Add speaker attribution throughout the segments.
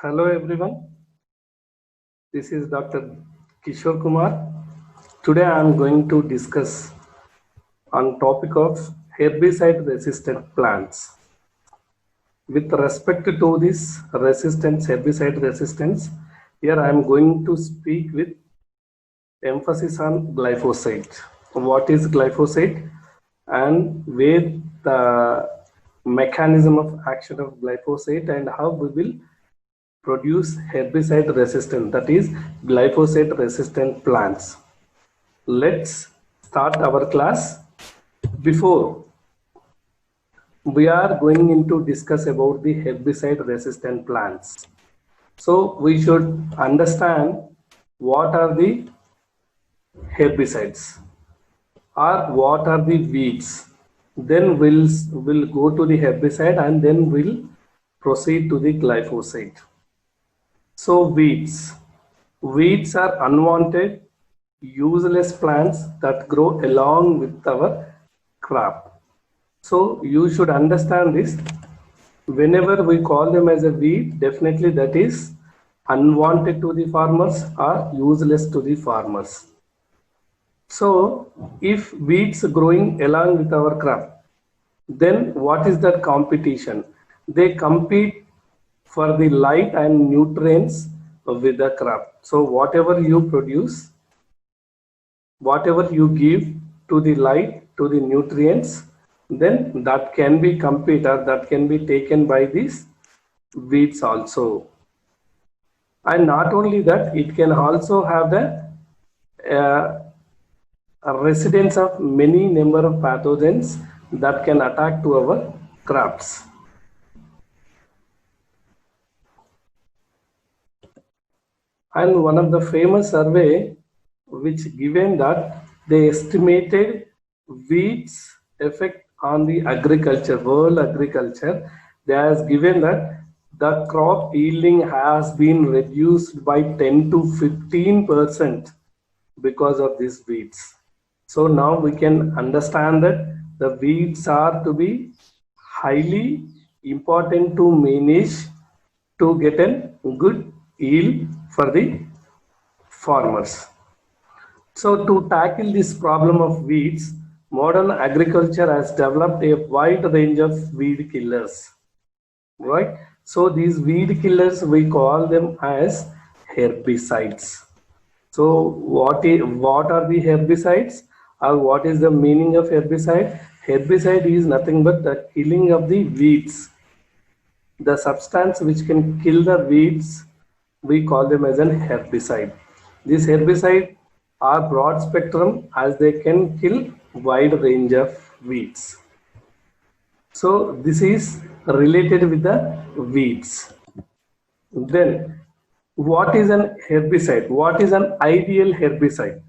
Speaker 1: Hello everyone, this is Dr. Kishore Kumar. Today I am going to discuss on topic of herbicide resistant plants. With respect to this herbicide resistance, here I am going to speak with emphasis on glyphosate. What is glyphosate and where the mechanism of action of glyphosate and how we will produce herbicide resistant, that is glyphosate resistant plants. Let's start our class. Before we are going into discuss about the herbicide resistant plants, so we should understand what are the herbicides or what are the weeds. Then we'll go to the herbicide and then we'll proceed to the glyphosate. So weeds are unwanted, useless plants that grow along with our crop. So you should understand this. Whenever we call them as a weed, definitely that is unwanted to the farmers or useless to the farmers. So if weeds growing along with our crop, then what is that competition? They compete for the light and nutrients with the crop. So whatever you produce, whatever you give to the light, to the nutrients, then that can be competed or that can be taken by these weeds also. And not only that, it can also have the residence of many number of pathogens that can attack to our crops. And one of the famous survey which given that they estimated weeds effect on the agriculture, world agriculture, they has given that the crop yielding has been reduced by 10 to 15% because of these weeds. So now we can understand that the weeds are to be highly important to manage to get a good yield for the farmers. So to tackle this problem of weeds, modern agriculture has developed a wide range of weed killers, right? So these weed killers, we call them as herbicides. So what are the herbicides, or what is the meaning of herbicide? Herbicide is nothing but the killing of the weeds. The substance which can kill the weeds, we call them as an herbicide. These herbicides are broad spectrum as they can kill wide range of weeds. So this is related with the weeds. Then what is an herbicide? What is an ideal herbicide?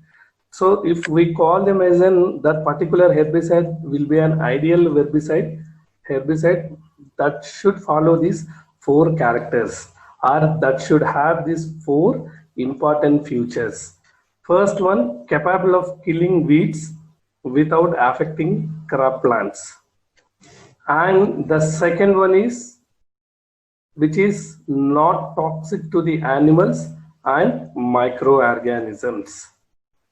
Speaker 1: So if we call them as that particular herbicide will be an ideal herbicide that should follow these 4 characters, or that should have these 4 important features. First one, capable of killing weeds without affecting crop plants. And the second one is, which is not toxic to the animals and microorganisms.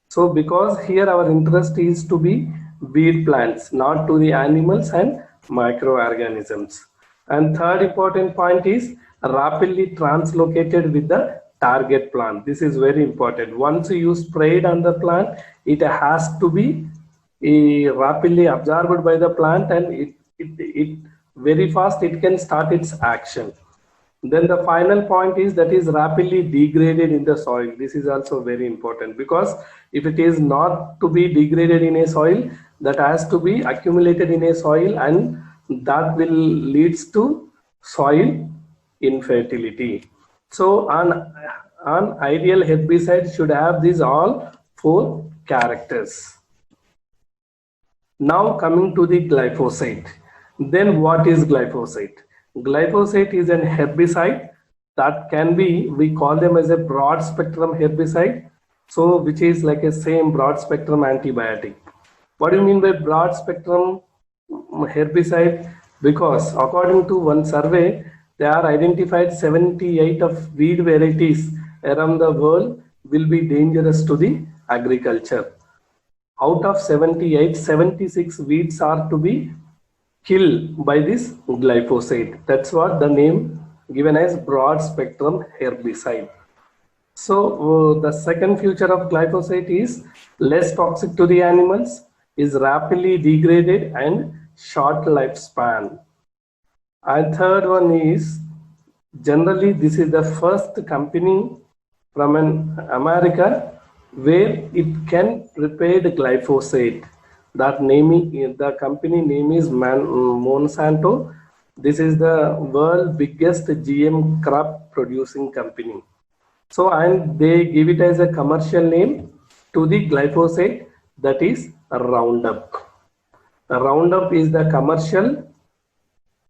Speaker 1: So because here our interest is to be weed plants, not to the animals and microorganisms. And third important point is rapidly translocated with the target plant. This is very important. Once you sprayed on the plant, it has to be rapidly absorbed by the plant, and it very fast it can start its action. Then the final point is that is rapidly degraded in the soil. This is also very important, because if it is not to be degraded in a soil, that has to be accumulated in a soil, and that will leads to soil infertility. So an ideal herbicide should have these all 4 characters. Now coming to the glyphosate. Then what is glyphosate? Glyphosate is an herbicide that can be, we call them as a broad spectrum herbicide, so which is like a same broad spectrum antibiotic. What do you mean by broad spectrum herbicide? Because according to one survey, They are identified 78 of weed varieties around the world will be dangerous to the agriculture. Out of 78, 76 weeds are to be killed by this glyphosate. That's what the name given as broad spectrum herbicide. So the second feature of glyphosate is less toxic to the animals, is rapidly degraded and short lifespan. And third one is generally this is the first company from America where it can prepare the glyphosate. That name, the company name is Monsanto. This is the world biggest GM crop producing company. So, and they give it as a commercial name to the glyphosate, that is Roundup. Roundup is the commercial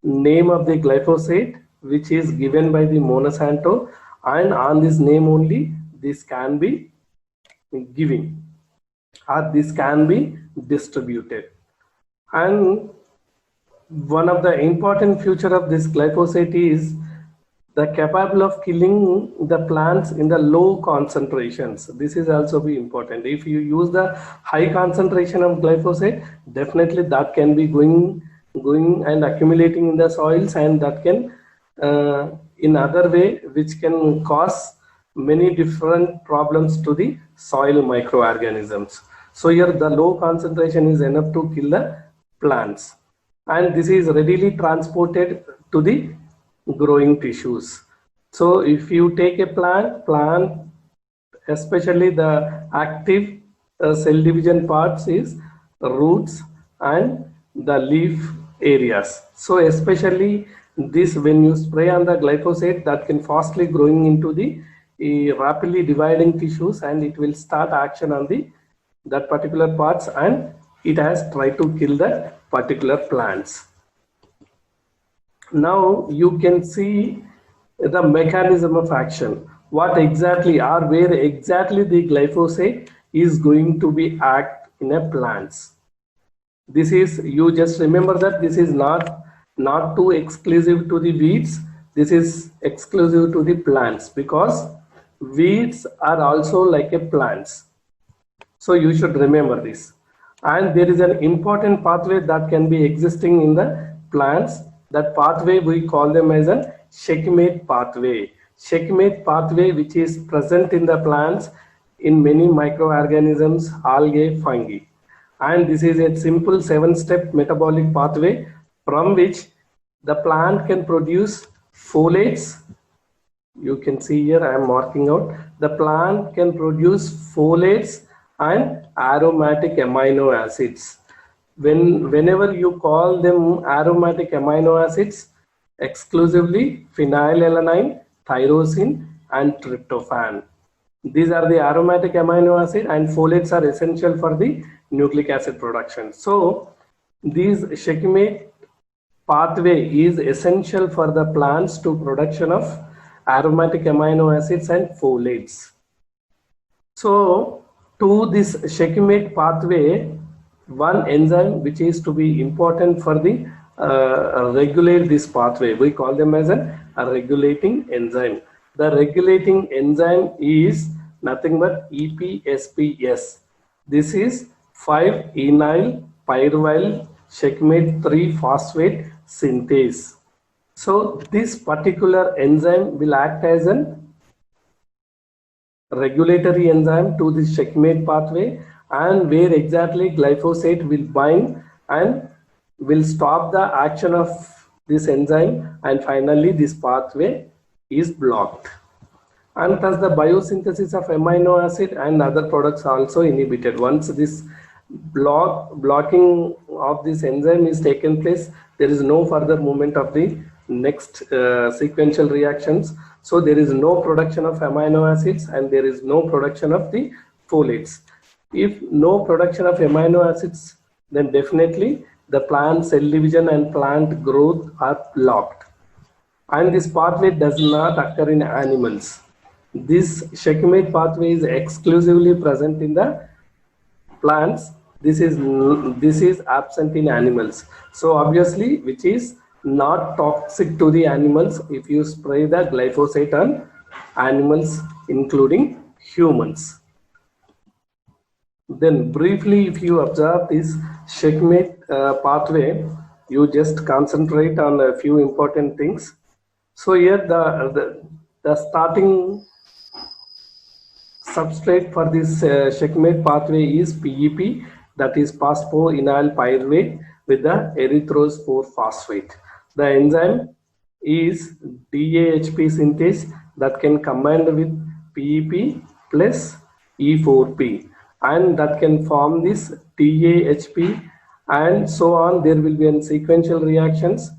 Speaker 1: name of the glyphosate which is given by the Monsanto, and on this name only this can be given or this can be distributed. And one of the important feature of this glyphosate is the capable of killing the plants in the low concentrations. This is also be important. If you use the high concentration of glyphosate, definitely that can be going and accumulating in the soils, and that can in other way which can cause many different problems to the soil microorganisms. So here the low concentration is enough to kill the plants, and this is readily transported to the growing tissues. So if you take a plant, especially the active cell division parts is roots and the leaf areas. So especially this, when you spray on the glyphosate, that can fastly growing into the rapidly dividing tissues, and it will start action on the that particular parts, and it has tried to kill the particular plants. Now you can see the mechanism of action. What exactly or where exactly the glyphosate is going to be act in a plants. This is, you just remember that this is not too exclusive to the weeds. This is exclusive to the plants, because weeds are also like a plants. So you should remember this. And there is an important pathway that can be existing in the plants. That pathway we call them as a checkmate pathway. Checkmate pathway which is present in the plants in many microorganisms, algae, fungi. And this is a simple 7-step metabolic pathway from which the plant can produce folates. You can see here I am marking out. The plant can produce folates and aromatic amino acids. Whenever you call them aromatic amino acids, exclusively phenylalanine, tyrosine and tryptophan. These are the aromatic amino acid, and folates are essential for the nucleic acid production. So these checkmate pathway is essential for the plants to production of aromatic amino acids and folates. So to this checkmate pathway, one enzyme which is to be important for the regulate this pathway, we call them as a regulating enzyme. The regulating enzyme is nothing but EPSPS. This is 5-enyl pyruvyl checkmate 3-phosphate synthase. So this particular enzyme will act as an regulatory enzyme to this checkmate pathway, and where exactly glyphosate will bind and will stop the action of this enzyme, and finally this pathway is blocked. And thus the biosynthesis of amino acid and other products also inhibited. Once this blocking of this enzyme is taken place, there is no further movement of the next sequential reactions. So there is no production of amino acids and there is no production of the folates. If no production of amino acids, then definitely the plant cell division and plant growth are blocked. And this pathway does not occur in animals. This checkmate pathway is exclusively present in the plants. This is absent in animals. So obviously, which is not toxic to the animals if you spray the glyphosate on animals, including humans. Then briefly, if you observe this checkmate pathway, you just concentrate on a few important things. So here the starting substrate for this checkmate pathway is PEP, that is phosphoenol pyruvate with the erythrospore phosphate. The enzyme is DAHP synthase that can combine with PEP plus E4P, and that can form this DAHP, and so on. There will be a sequential reactions.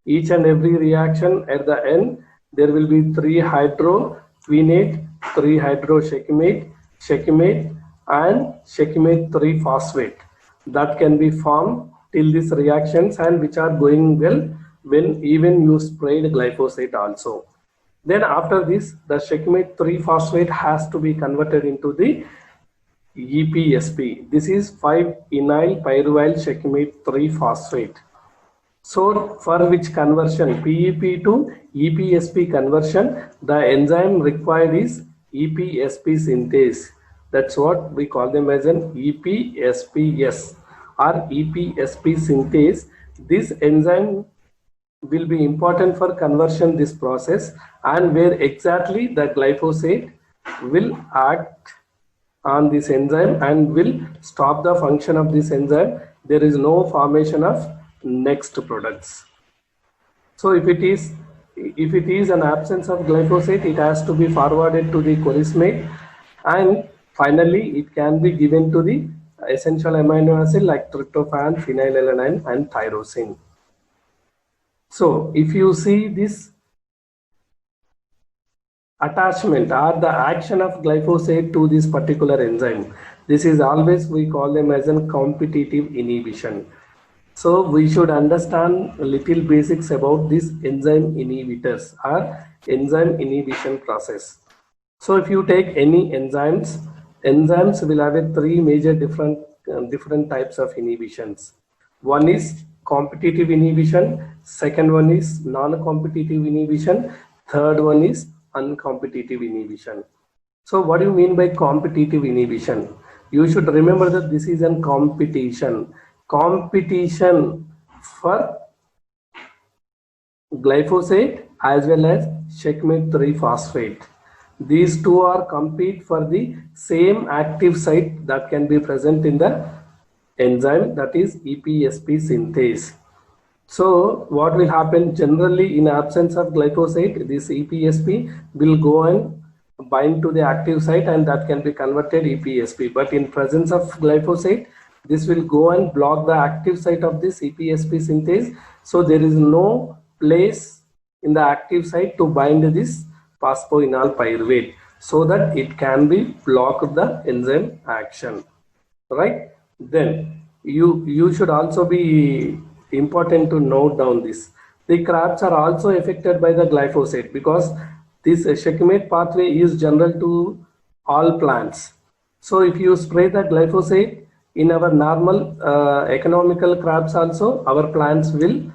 Speaker 1: Each and every reaction at the end, there will be 3-hydroquinate, 3-hydrocheckmate, and checkmate 3-phosphate that can be formed till these reactions, and which are going well when even you sprayed glyphosate also. Then after this, the checkmate 3-phosphate has to be converted into the EPSP. This is 5-enyl pyruvyl checkmate 3-phosphate. So for which conversion, PEP to EPSP conversion, the enzyme required is EPSP synthase. That's what we call them as an EPSPS or EPSP synthase. This enzyme will be important for conversion this process, and where exactly the glyphosate will act on this enzyme and will stop the function of this enzyme. There is no formation of next products. So if it is an absence of glyphosate, it has to be forwarded to the chorismate, and finally it can be given to the essential amino acid like tryptophan, phenylalanine, and tyrosine. So if you see this attachment or the action of glyphosate to this particular enzyme, this is always we call them as a competitive inhibition. So we should understand little basics about these enzyme inhibitors or enzyme inhibition process. So if you take any enzymes will have a 3 major different types of inhibitions. One is competitive inhibition, second one is non-competitive inhibition, third one is uncompetitive inhibition. So what do you mean by competitive inhibition? You should remember that this is a competition for glyphosate as well as checkmate 3-phosphate. These two are compete for the same active site that can be present in the enzyme, that is EPSP synthase. So what will happen generally in absence of glyphosate, this EPSP will go and bind to the active site and that can be converted EPSP. But in presence of glyphosate, this will go and block the active site of this EPSP synthase. So there is no place in the active site to bind this phosphoenol pyruvate so that it can be block the enzyme action, right? Then you should also be important to note down this. The crops are also affected by the glyphosate because this checkmate pathway is general to all plants. So if you spray the glyphosate in our normal economical crops also, our plants will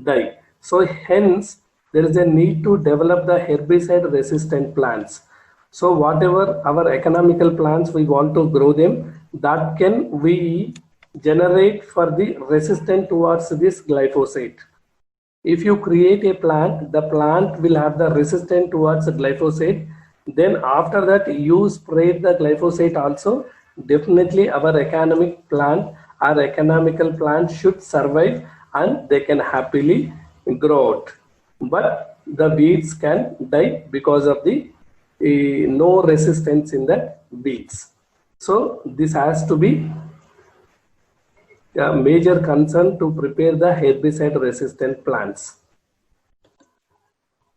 Speaker 1: die. So hence there is a need to develop the herbicide resistant plants. So whatever our economical plants we want to grow them, that can we generate for the resistant towards this glyphosate. If you create a plant, the plant will have the resistance towards the glyphosate. Then after that you spray the glyphosate also, definitely our economic plant, our economical plant should survive and they can happily grow out. But the weeds can die because of the no resistance in the weeds. So this has to be a major concern to prepare the herbicide resistant plants.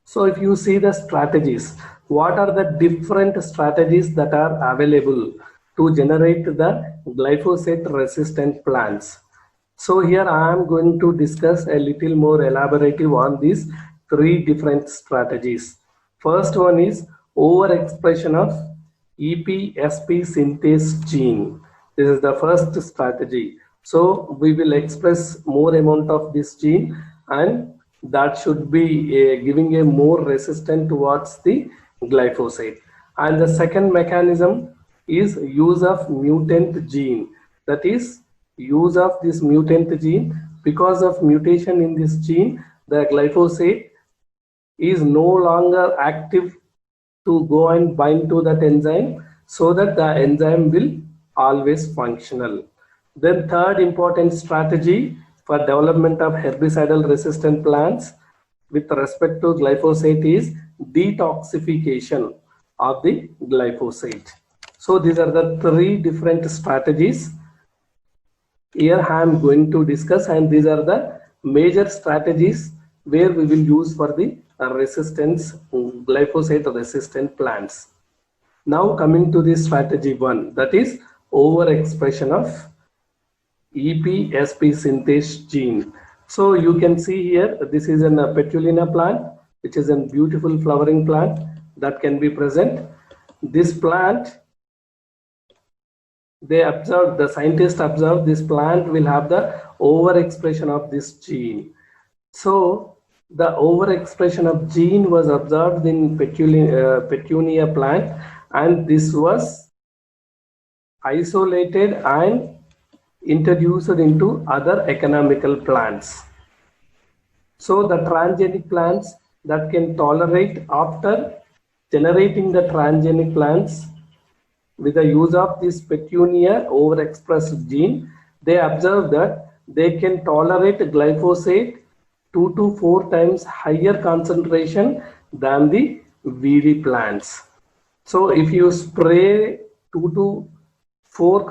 Speaker 1: So if you see the strategies, what are the different strategies that are available to generate the glyphosate resistant plants? So here I am going to discuss a little more elaborative on these 3 different strategies. First one is overexpression of EPSP synthase gene. This is the first strategy. So we will express more amount of this gene and that should be giving a more resistant towards the glyphosate. And the second mechanism is use of mutant gene. That is use of this mutant gene. Because of mutation in this gene, the glyphosate is no longer active to go and bind to that enzyme, so that the enzyme will always functional. Then third important strategy for development of herbicidal resistant plants with respect to glyphosate is detoxification of the glyphosate. So these are the three different strategies here I am going to discuss, and these are the major strategies where we will use for the resistance, glyphosate resistant plants. Now coming to the strategy 1, that is overexpression of EPSP synthase gene. So you can see here, this is a petulina plant, which is a beautiful flowering plant that can be present. This plant, the scientists observed this plant will have the overexpression of this gene. So the overexpression of gene was observed in petunia plant, and this was isolated and introduced into other economical plants. So the transgenic plants that can tolerate, after generating the transgenic plants with the use of this petunia overexpressed gene, they observe that they can tolerate glyphosate 2 to 4 times higher concentration than the VD plants. So if you spray 2 to 4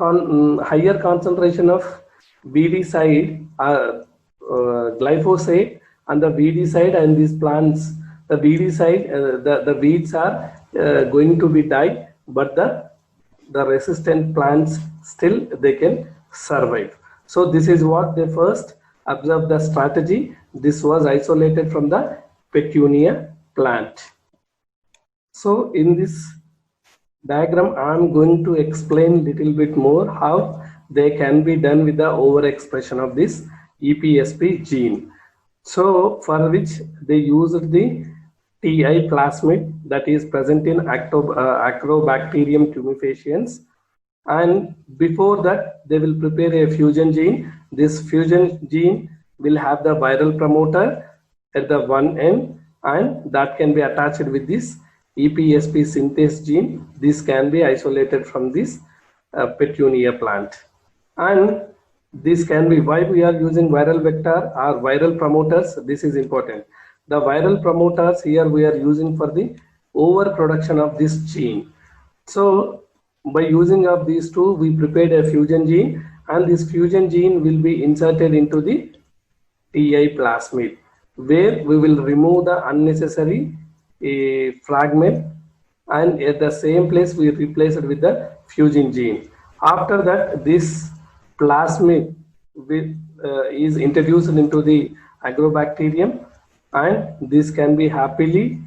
Speaker 1: higher concentration of VD side, glyphosate on the VD side, and these plants, the VD side, the weeds are going to be died, but the resistant plants still they can survive. So this is what they first observed the strategy. This was isolated from the petunia plant. So in this diagram, I am going to explain little bit more how they can be done with the overexpression of this EPSP gene. So for which they used the TI plasmid that is present in Acrobacterium tumefaciens, and before that they will prepare a fusion gene. This fusion gene will have the viral promoter at the one end, and that can be attached with this EPSP synthase gene. This can be isolated from this petunia plant, and this can be why we are using viral vector or viral promoters. This is important. The viral promoters here we are using for the overproduction of this gene. So by using of these two, we prepared a fusion gene, and this fusion gene will be inserted into the TI plasmid, where we will remove the unnecessary fragment, and at the same place we replace it with the fusion gene. After that, this plasmid is introduced into the agrobacterium, and this can be happily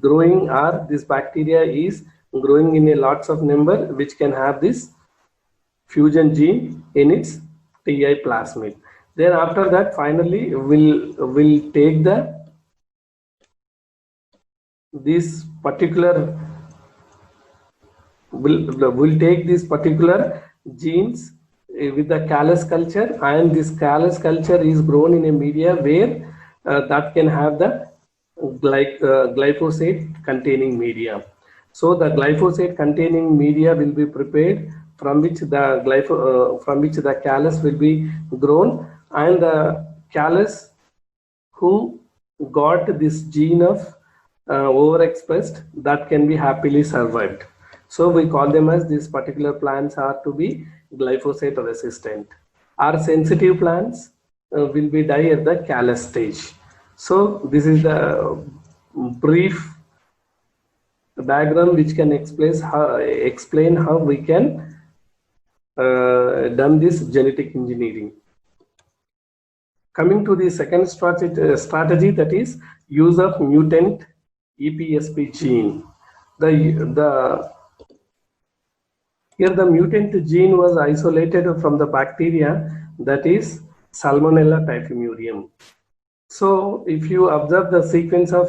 Speaker 1: growing, or this bacteria is growing in a lots of number, which can have this fusion gene in its TI plasmid. Then after that, finally we'll take this particular will take these particular genes with the callus culture, and this callus culture is grown in a media where that can have the glyphosate containing media. So the glyphosate containing media will be prepared, from which the callus will be grown, and the callus who got this gene of overexpressed, that can be happily survived. So we call them as these particular plants are to be glyphosate resistant. Our sensitive plants will be die at the callus stage. So this is the brief diagram which can explain how we can done this genetic engineering. Coming to the second strategy, that is use of mutant EPSP gene. Here the mutant gene was isolated from the bacteria, that is Salmonella typhimurium. So if you observe the sequence of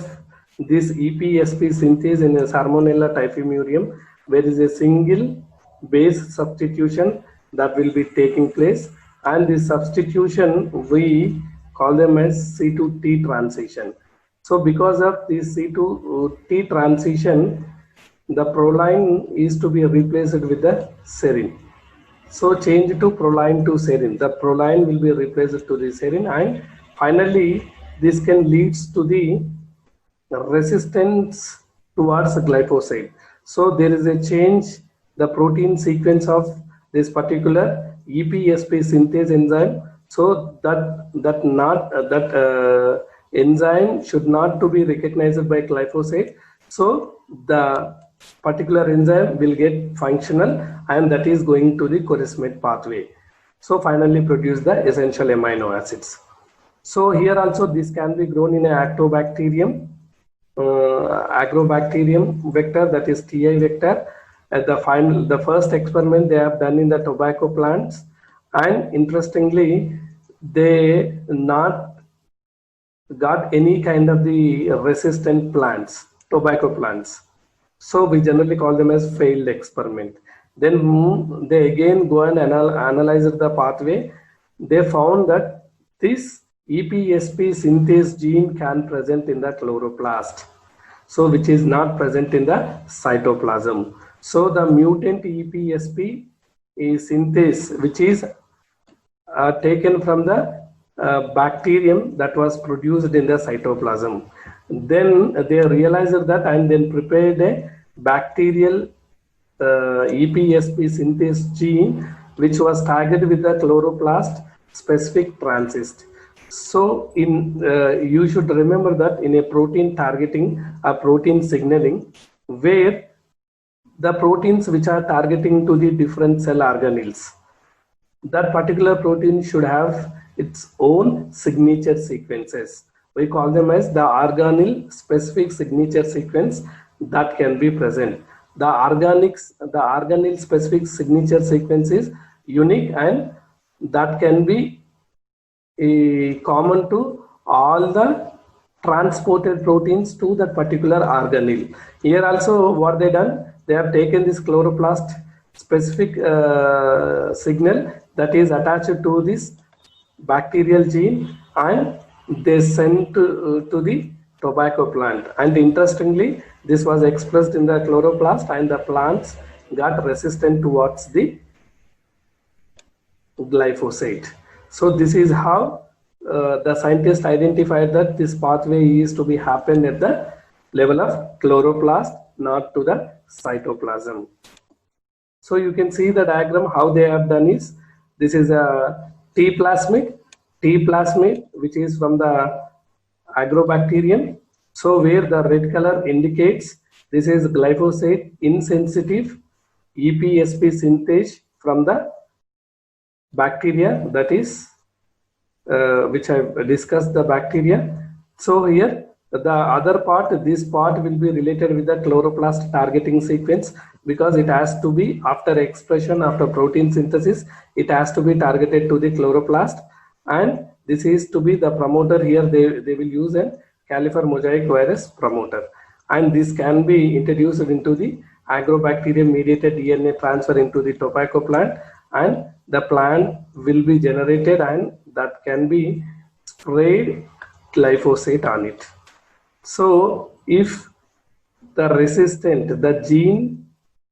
Speaker 1: this EPSP synthase in a Salmonella typhimurium, where is a single base substitution that will be taking place, and this substitution we call them as C2T transition. So because of this C2T transition, the proline is to be replaced with the serine. So change to proline to serine. The proline will be replaced to the serine, and finally this can leads to the resistance towards glyphosate. So there is a change the protein sequence of this particular EPSP synthase enzyme, so that enzyme should not to be recognized by glyphosate. So the particular enzyme will get functional, and that is going to the chorismate pathway. So finally produce the essential amino acids. So here also this can be grown in a Actobacterium, agrobacterium vector, that is TI vector. At the first experiment they have done in the tobacco plants, and interestingly they not got any kind of the resistant plants, tobacco plants. So we generally call them as failed experiment. Then they again go and analyze the pathway. They found that this EPSP synthase gene can present in the chloroplast, so which is not present in the cytoplasm. So the mutant EPSP is synthase, which is taken from the bacterium that was produced in the cytoplasm. Then they realized that, and then prepared a bacterial EPSP synthase gene which was tagged with the chloroplast specific transist. So you should remember that in a protein targeting, a protein signaling, where the proteins which are targeting to the different cell organelles, that particular protein should have its own signature sequences. We call them as the organelle specific signature sequence that can be present. The organelle specific signature sequence is unique, and that can be common to all the transported proteins to that particular organelle. Here also what they done, they have taken this chloroplast specific signal that is attached to this bacterial gene, and they sent to the tobacco plant. And interestingly, this was expressed in the chloroplast, and the plants got resistant towards the glyphosate. So this is how the scientists identified that this pathway is to be happened at the level of chloroplast, not to the cytoplasm. So you can see the diagram. How they have done is, this is a T plasmid, which is from the agrobacterium. So where the red color indicates this is glyphosate insensitive EPSP synthase from the bacteria, that is which I discussed the bacteria. So here the other part, this part will be related with the chloroplast targeting sequence, because it has to be after expression, after protein synthesis, it has to be targeted to the chloroplast, and this is to be the promoter. Here they will use a Califer mosaic virus promoter, and this can be introduced into the agrobacterium mediated DNA transfer into the tobacco plant, and the plant will be generated, and that can be sprayed glyphosate on it. So if the resistant, the gene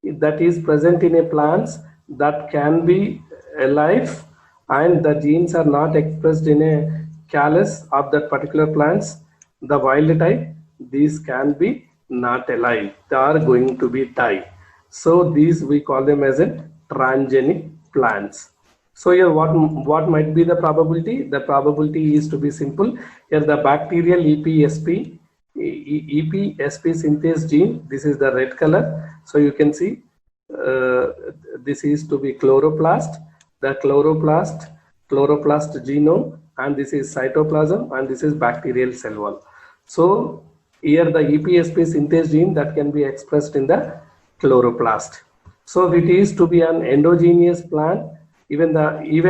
Speaker 1: that is present in a plants that can be alive, and the genes are not expressed in a callus of that particular plants, the wild type, these can be not alive, they are going to be die. So these we call them as a transgenic plants. So here what might be the probability? The probability is to be simple. Here the bacterial EPSP synthase gene, this is the red color. So you can see this is to be chloroplast, the chloroplast genome, and this is cytoplasm, and this is bacterial cell wall. So here the EPSP synthase gene that can be expressed in the chloroplast. So it is to be an endogenous plant. Even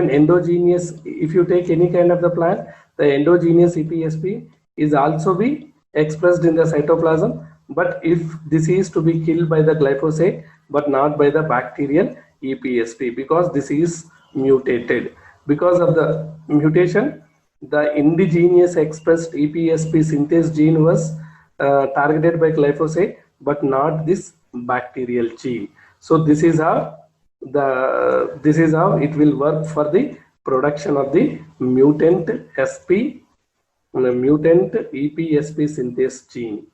Speaker 1: endogenous, if you take any kind of the plant, the endogenous EPSP is also be expressed in the cytoplasm, but if this is to be killed by the glyphosate but not by the bacterial EPSP, because this is mutated. Because of the mutation, the indigenous expressed EPSP synthase gene was targeted by glyphosate but not this bacterial gene. So this is how it will work for the production of the mutant mutant EPSP synthase gene.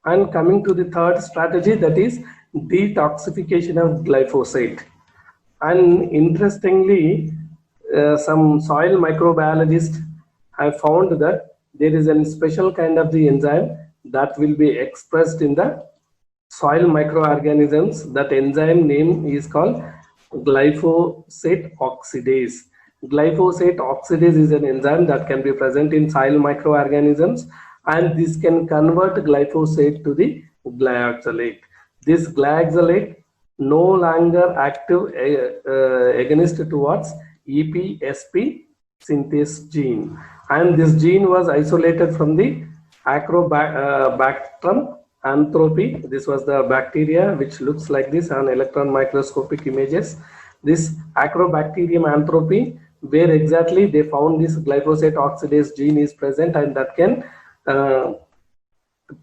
Speaker 1: And coming to the third strategy, that is detoxification of glyphosate. And interestingly, some soil microbiologists have found that there is a special kind of the enzyme that will be expressed in the soil microorganisms. That enzyme name is called glyphosate oxidase. Glyphosate oxidase is an enzyme that can be present in soil microorganisms, and this can convert glyphosate to the glyoxylate. This glyoxylate no longer active against towards EPSP synthase gene, and this gene was isolated from the Acrobacter anthropi. This was the bacteria which looks like this on electron microscopic images. This Acrobacterium anthropi, where exactly they found this glyphosate oxidase gene is present, and that can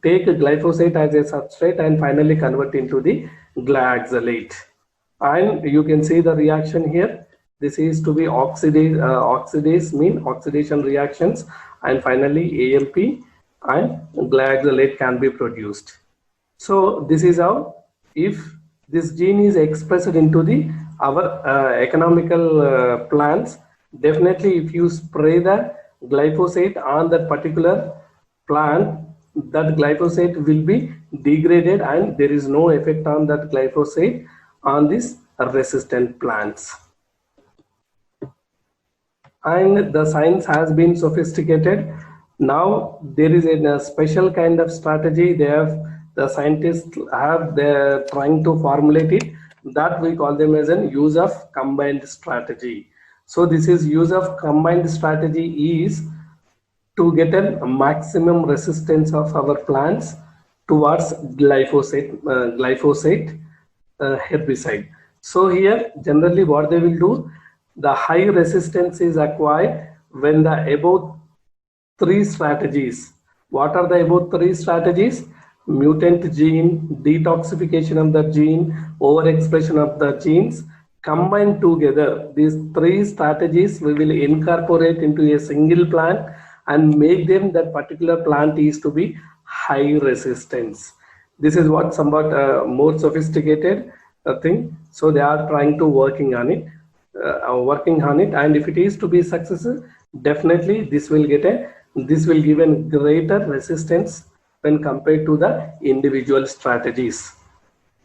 Speaker 1: take glyphosate as a substrate and finally convert into the glyoxylate. And you can see the reaction here. This is to be oxidase mean oxidation reactions, and finally AMP and glyoxylate can be produced. So this is how, if this gene is expressed into the our economical plants, definitely if you spray the glyphosate on that particular plant, that glyphosate will be degraded and there is no effect on that glyphosate on these resistant plants. And the science has been sophisticated. Now there is a special kind of strategy the scientists they're trying to formulate it, that we call them as an use of combined strategy. So this is use of combined strategy is to get a maximum resistance of our plants towards glyphosate herbicide. So here generally what they will do, the high resistance is acquired when the above three strategies. What are the above three strategies? Mutant gene, detoxification of the gene, overexpression of the genes, combined together. These three strategies we will incorporate into a single plant and make them that particular plant is to be high resistance. This is what somewhat more sophisticated thing. So they are trying to working on it, and if it is to be successful, definitely this will give a greater resistance when compared to the individual strategies.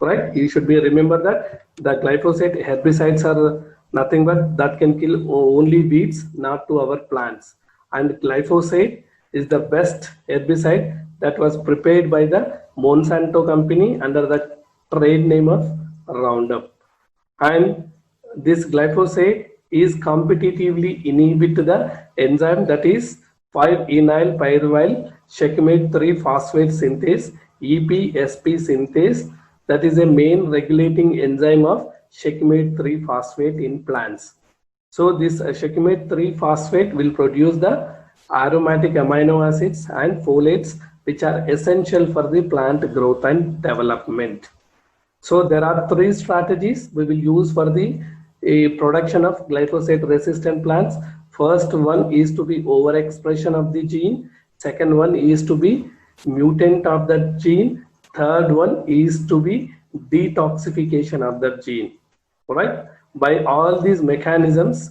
Speaker 1: Right? You should be remember that the glyphosate herbicides are nothing but that can kill only weeds, not to our plants. And glyphosate is the best herbicide that was prepared by the Monsanto company under the trade name of Roundup. And this glyphosate is competitively inhibit the enzyme that is 5-enol pyruvyl shakimate 3 phosphate synthase, EPSP synthase, that is a main regulating enzyme of shakimate 3 phosphate in plants. So this shakimate 3 phosphate will produce the aromatic amino acids and folates which are essential for the plant growth and development. So there are three strategies we will use for the production of glyphosate resistant plants. First one is to be overexpression of the gene. Second one is to be mutant of that gene. Third one is to be detoxification of that gene. All right. By all these mechanisms,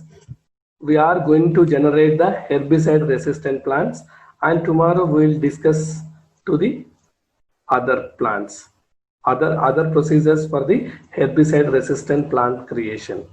Speaker 1: we are going to generate the herbicide resistant plants, and tomorrow we will discuss to the other plants, other procedures for the herbicide resistant plant creation.